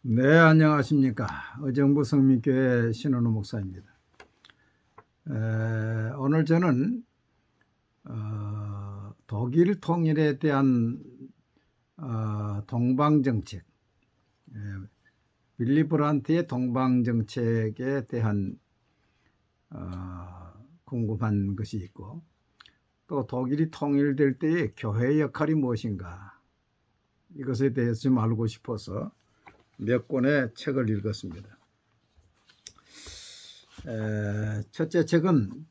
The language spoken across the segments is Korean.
네, 안녕하십니까. 의정부 성민교회 신원호 목사입니다. 오늘 저는 독일 통일에 대한 동방정책, 빌리 브란트의 동방정책에 대한 궁금한 것이 있고, 또 독일이 통일될 때의 교회의 역할이 무엇인가, 이것에 대해서 좀 알고 싶어서 몇 권의 책을 읽었습니다. 첫째 책은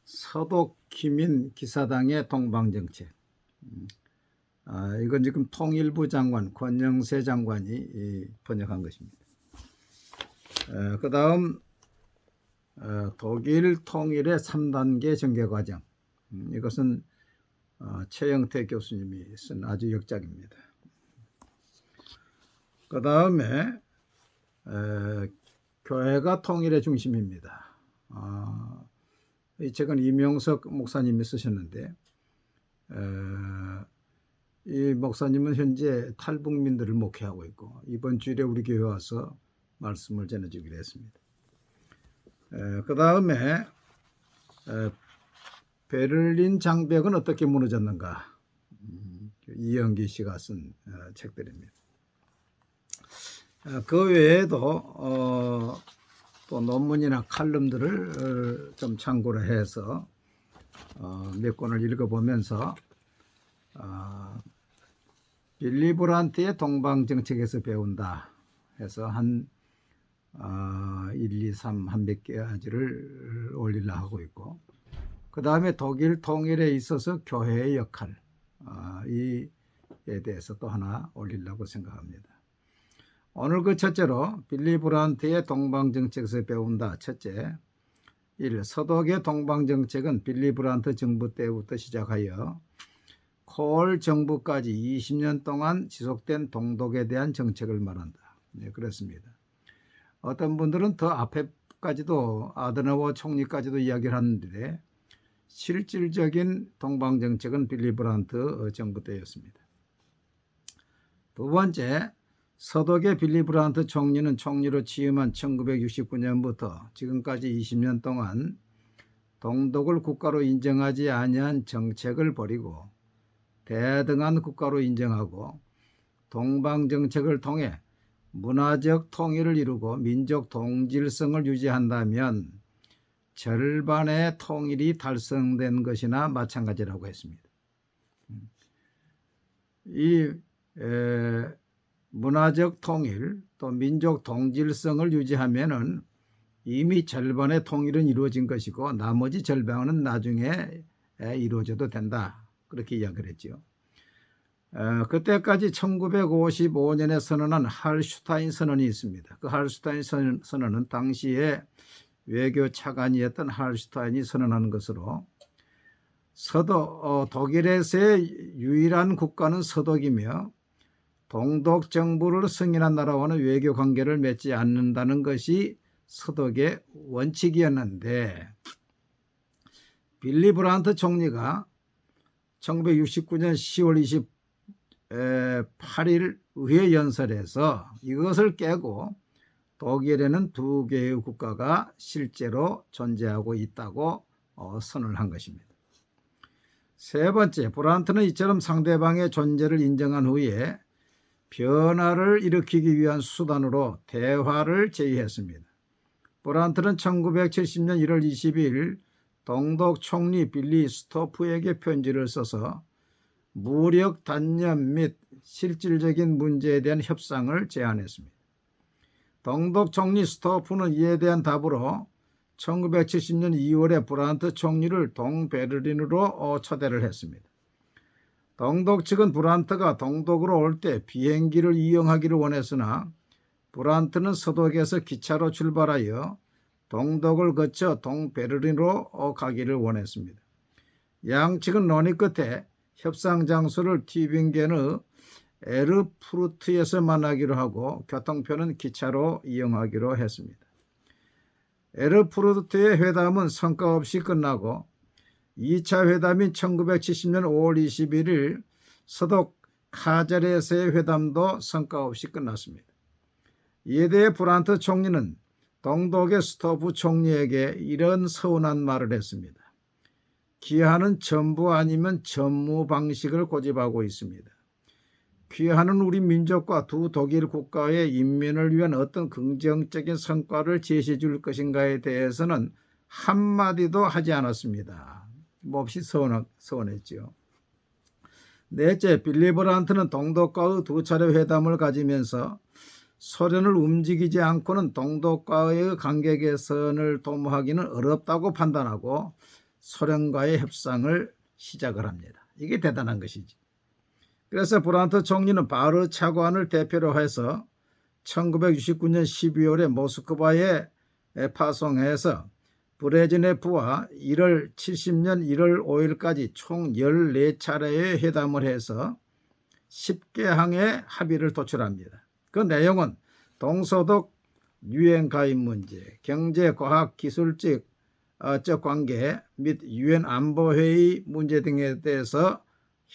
서독기민 기사당의 동방정책. 이건 지금 통일부 장관 권영세 장관이 번역한 것입니다. 그 다음 독일 통일의 3단계 전개과정. 이것은 최영태 교수님이 쓴 아주 역작입니다. 그 다음에 교회가 통일의 중심입니다. 이 책은 이명석 목사님이 쓰셨는데, 이 목사님은 현재 탈북민들을 목회하고 있고 이번 주일에 우리 교회 와서 말씀을 전해주기로 했습니다. 그 다음에 베를린 장벽은 어떻게 무너졌는가, 이영기 씨가 쓴 책들입니다. 그 외에도 또 논문이나 칼럼들을 좀 참고를 해서 몇 권을 읽어보면서 빌리 브란트의 동방정책에서 배운다 해서 한 1, 2, 3 한 몇 가지를 올리려 하고 있고, 그 다음에 독일 통일에 있어서 교회의 역할, 이에 대해서 또 하나 올리려고 생각합니다. 오늘 그 첫째로 빌리 브란트의 동방정책에서 배운다. 첫째, 1. 서독의 동방정책은 빌리 브란트 정부 때부터 시작하여 콜 정부까지 20년 동안 지속된 동독에 대한 정책을 말한다. 네, 그렇습니다. 어떤 분들은 더 앞에까지도 아드너워 총리까지도 이야기를 하는데, 실질적인 동방정책은 빌리 브란트 정부 때였습니다. 두 번째, 서독의 빌리 브란트 총리는 총리로 취임한 1969년부터 지금까지 20년 동안 동독을 국가로 인정하지 아니한 정책을 벌이고 대등한 국가로 인정하고 동방정책을 통해 문화적 통일을 이루고 민족 동질성을 유지한다면 절반의 통일이 달성된 것이나 마찬가지라고 했습니다. 이 문화적 통일 또 민족 동질성을 유지하면은 이미 절반의 통일은 이루어진 것이고 나머지 절반은 나중에 이루어져도 된다, 그렇게 이야기를 했죠. 그때까지 1955년에 선언한 할슈타인 선언이 있습니다. 그 할슈타인 선언은 당시에 외교 차관이었던 할슈타인이 선언한 것으로, 독일에서의 유일한 국가는 서독이며 동독 정부를 승인한 나라와는 외교 관계를 맺지 않는다는 것이 서독의 원칙이었는데, 빌리 브란트 총리가 1969년 10월 28일 의회 연설에서 이것을 깨고 독일에는 두 개의 국가가 실제로 존재하고 있다고 선언을 한 것입니다. 세 번째, 브란트는 이처럼 상대방의 존재를 인정한 후에 변화를 일으키기 위한 수단으로 대화를 제의했습니다. 브란트는 1970년 1월 22일 동독 총리 빌리 스토프에게 편지를 써서 무력 단념 및 실질적인 문제에 대한 협상을 제안했습니다. 동독 총리 스토프는 이에 대한 답으로 1970년 2월에 브란트 총리를 동베를린으로 초대를 했습니다. 동독 측은 브란트가 동독으로 올 때 비행기를 이용하기를 원했으나 브란트는 서독에서 기차로 출발하여 동독을 거쳐 동베를린으로 가기를 원했습니다. 양측은 논의 끝에 협상 장소를 튜빙겐의 에르푸르트에서 만나기로 하고 교통표는 기차로 이용하기로 했습니다. 에르푸르트의 회담은 성과 없이 끝나고 2차 회담인 1970년 5월 21일 서독 카자레스의 회담도 성과 없이 끝났습니다. 이에 대해 브란트 총리는 동독의 스토프 총리에게 이런 서운한 말을 했습니다. 귀하는 전부 아니면 전무 방식을 고집하고 있습니다. 귀하는 우리 민족과 두 독일 국가의 인민을 위한 어떤 긍정적인 성과를 제시해 줄 것인가에 대해서는 한마디도 하지 않았습니다. 몹시 서운했죠. 넷째, 빌리 브란트는 동독과의 두 차례 회담을 가지면서 소련을 움직이지 않고는 동독과의 관계 개선을 도모하기는 어렵다고 판단하고 소련과의 협상을 시작을 합니다. 이게 대단한 것이지. 그래서 브란트 총리는 바르 차관을 대표로 해서 1969년 12월에 모스크바에 파송해서 브레즈네프와 70년 1월 5일까지 총 14차례의 회담을 해서 10개항의 합의를 도출합니다. 그 내용은 동서독 유엔 가입 문제, 경제, 과학, 기술적 관계 및 유엔 안보회의 문제 등에 대해서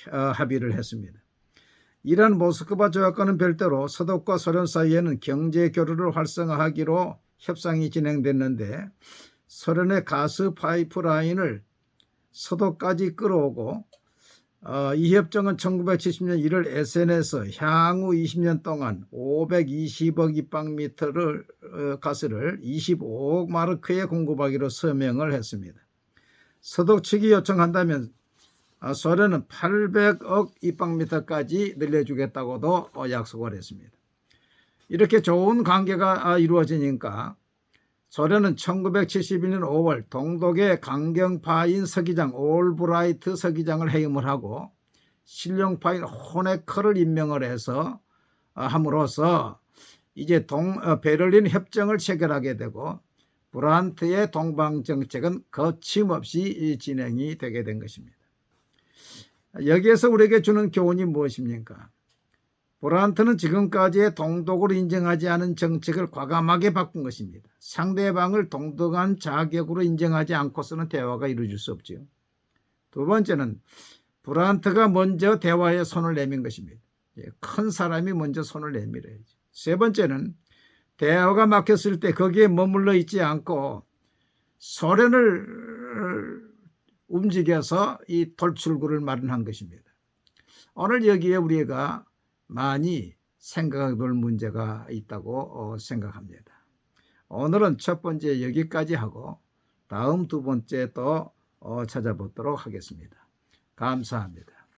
합의를 했습니다. 이러한 모스크바 조약과는 별도로 서독과 소련 사이에는 경제 교류를 활성화하기로 협상이 진행됐는데 소련의 가스 파이프라인을 서독까지 끌어오고 이 협정은 1970년 1월 에센에서 향후 20년 동안 520억 입방미터를 가스를 25억 마르크에 공급하기로 서명을 했습니다. 서독 측이 요청한다면 소련은 800억 입방미터까지 늘려주겠다고도 약속을 했습니다. 이렇게 좋은 관계가 이루어지니까 소련은 1971년 5월 동독의 강경파인 서기장 올브라이트 서기장을 해임을 하고 신령파인 호네커를 임명을 해서 함으로써 이제 베를린 협정을 체결하게 되고 브란트의 동방 정책은 거침없이 진행이 되게 된 것입니다. 여기에서 우리에게 주는 교훈이 무엇입니까? 브란트는 지금까지의 동독을 인정하지 않은 정책을 과감하게 바꾼 것입니다. 상대방을 동등한 자격으로 인정하지 않고서는 대화가 이루어질 수 없지요. 두 번째는 브란트가 먼저 대화에 손을 내민 것입니다. 큰 사람이 먼저 손을 내밀어야죠. 세 번째는 대화가 막혔을 때 거기에 머물러 있지 않고 소련을 움직여서 이 돌출구를 마련한 것입니다. 오늘 여기에 우리가 많이 생각해 볼 문제가 있다고 생각합니다. 오늘은 첫 번째 여기까지 하고 다음 두 번째 또 찾아보도록 하겠습니다. 감사합니다.